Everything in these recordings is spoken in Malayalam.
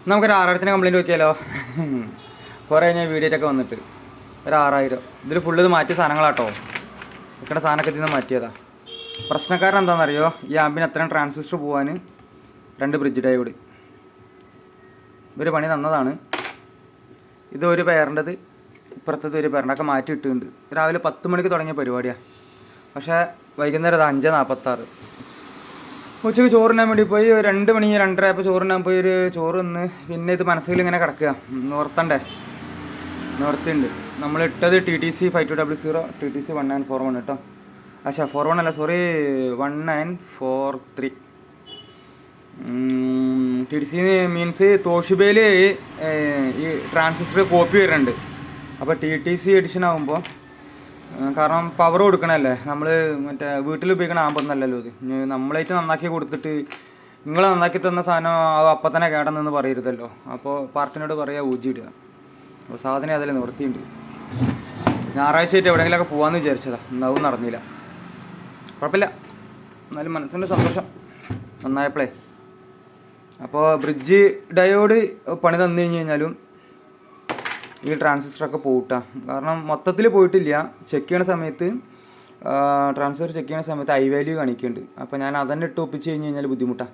നമുക്കൊരു 6000 കംപ്ലയിൻറ്റ് നോക്കിയാലോ? കുറേ കഴിഞ്ഞാൽ വീഡിയോറ്റൊക്കെ വന്നിട്ട് ഒരു 6000. ഇതിൽ ഫുള്ള് ഇത് മാറ്റിയ സാധനങ്ങളാട്ടോ. ഇക്കടെ സാധനമൊക്കെ ഇതിൽ നിന്ന് മാറ്റിയതാ. പ്രശ്നക്കാരൻ എന്താണെന്നറിയോ? ഈ ആമ്പിന് അത്രയും ട്രാൻസിസ്റ്റർ പോകാൻ 2 ബ്രിഡ്ജ് ഡയോഡ് ഒരു പണി തന്നതാണ്. ഇത് ഒരു പേരിൻ്റെത്, ഇപ്പുറത്തത് ഒരു പേരിൻ്റെ ഒക്കെ മാറ്റി ഇട്ടിട്ടുണ്ട്. രാവിലെ 10 മണിക്ക് തുടങ്ങിയ പരിപാടിയാണ്. പക്ഷേ വൈകുന്നേരം അത് 5:46. ഉച്ചയ്ക്ക് ചോറിനാൻ വേണ്ടി പോയി. 2 മണി 2:30 ആയപ്പോൾ ചോറിനാൻ പോയി. ഒരു ചോറ് നിന്ന് പിന്നെ ഇത് മനസ്സിൽ ഇങ്ങനെ കിടക്കുക, നിവർത്തിയുണ്ട്. നമ്മൾ ഇട്ടത് TTC 5200 TTC 1941 കേട്ടോ. 41 അല്ല, സോറി 1943. TTC മീൻസ് തോഷിബയിൽ ഈ ട്രാൻസിസ്റ്റർ കോപ്പി വരുന്നുണ്ട്. അപ്പോൾ TTC എഡിഷൻ ആകുമ്പോൾ, കാരണം പവർ കൊടുക്കണമല്ലേ, നമ്മൾ മറ്റേ വീട്ടിൽ ഉപയോഗിക്കണ ആകുമ്പോഴൊന്നല്ലല്ലോ ഇത്. നമ്മളായിട്ട് നന്നാക്കി കൊടുത്തിട്ട് നിങ്ങൾ നന്നാക്കി തന്ന സാധനം അപ്പം തന്നെ കേടന്നെന്ന് പറയരുതല്ലോ. അപ്പോൾ പാർട്ടിനോട് പറയുക ഊജി ഇടുക. അപ്പോൾ സാധനം അതിൽ നിവർത്തിയുണ്ട്. ഞായറാഴ്ച ആയിട്ട് എവിടെയെങ്കിലുമൊക്കെ പോകാമെന്ന് വിചാരിച്ചതാണ്. എന്നാവും നടന്നില്ല. കുഴപ്പമില്ല, എന്നാലും മനസ്സിൻ്റെ സന്തോഷം നന്നായപ്പോഴേ. അപ്പോൾ ബ്രിഡ്ജ് ഡയോഡ് പണി തന്നു കഴിഞ്ഞ് കഴിഞ്ഞാലും ഈ ട്രാൻസിസ്റ്ററൊക്കെ പോയിട്ടാ. കാരണം മൊത്തത്തിൽ പോയിട്ടില്ല. ചെക്ക് ചെയ്യണ സമയത്ത്, ട്രാൻസിസ്റ്റർ ചെക്ക് ചെയ്യണ സമയത്ത് ഐ വാല്യൂ കാണിക്കുന്നുണ്ട്. അപ്പോൾ ഞാൻ അതന്നെ ഇട്ട് ഒപ്പിച്ച് കഴിഞ്ഞ് കഴിഞ്ഞാൽ ബുദ്ധിമുട്ടാണ്.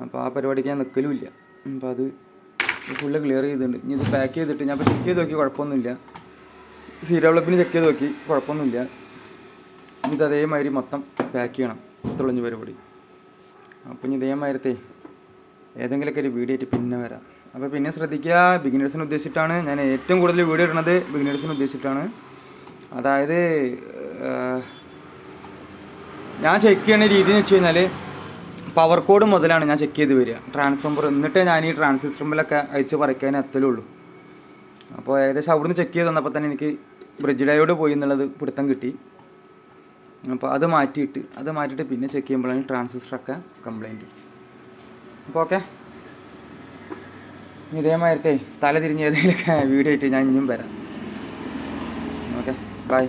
അപ്പോൾ ആ പരിപാടിക്ക് ഞാൻ നിൽക്കലും ഇല്ല. അപ്പോൾ അത് ഫുള്ള് ക്ലിയർ ചെയ്തിട്ടുണ്ട്. ഇനി ഇത് പാക്ക് ചെയ്തിട്ട് ഞാൻ ഇപ്പോൾ ചെക്ക് ചെയ്ത് നോക്കി, കുഴപ്പമൊന്നുമില്ല. സീരിയൽ ഡെവലപ്പിന് ചെക്ക് ചെയ്ത് നോക്കി, കുഴപ്പമൊന്നുമില്ല. ഇത് അതേമാതിരി മൊത്തം പാക്ക് ചെയ്യണം. തുളഞ്ഞ് പരിപാടി. അപ്പോൾ ഇനി ഇതേമാതിരത്തെ ഏതെങ്കിലുമൊക്കെ ഒരു വീഡിയോ ആയിട്ട് പിന്നെ വരാം. അപ്പോൾ പിന്നെ ശ്രദ്ധിക്കുക, ബിഗിനേഴ്സിന് ഉദ്ദേശിച്ചിട്ടാണ് ഞാൻ ഏറ്റവും കൂടുതൽ വീഡിയോ ഇടുന്നത്. ബിഗിനേഴ്സിന് ഉദ്ദേശിച്ചിട്ടാണ്. അതായത് ഞാൻ ചെക്ക് ചെയ്യുന്ന രീതി എന്ന് വെച്ച് കഴിഞ്ഞാൽ പവർ കോഡ് മുതലാണ് ഞാൻ ചെക്ക് ചെയ്ത് വരിക, ട്രാൻസ്ഫോമർ. എന്നിട്ടേ ഞാൻ ഈ ട്രാൻസിസ്റ്ററിലൊക്കെ അയച്ച് പറിക്കാൻ എത്തലുള്ളൂ. അപ്പോൾ ഏകദേശം അവിടുന്ന് ചെക്ക് ചെയ്ത് തന്നപ്പോൾ തന്നെ എനിക്ക് ബ്രിഡ്ജ് ഡയോഡ് പോയി എന്നുള്ളത് പിടുത്തം കിട്ടി. അപ്പോൾ അത് മാറ്റിയിട്ട് പിന്നെ ചെക്ക് ചെയ്യുമ്പോഴാണ് ട്രാൻസിസ്റ്ററൊക്കെ കംപ്ലൈൻറ്റ്. അപ്പോൾ ഓക്കെ, ഇതേമാതിരത്തെ തല തിരിഞ്ഞ് ഏതെങ്കിലുമൊക്കെ വീഡിയോ ആയിട്ട് ഞാൻ ഇനിയും വരാം. Okay, by.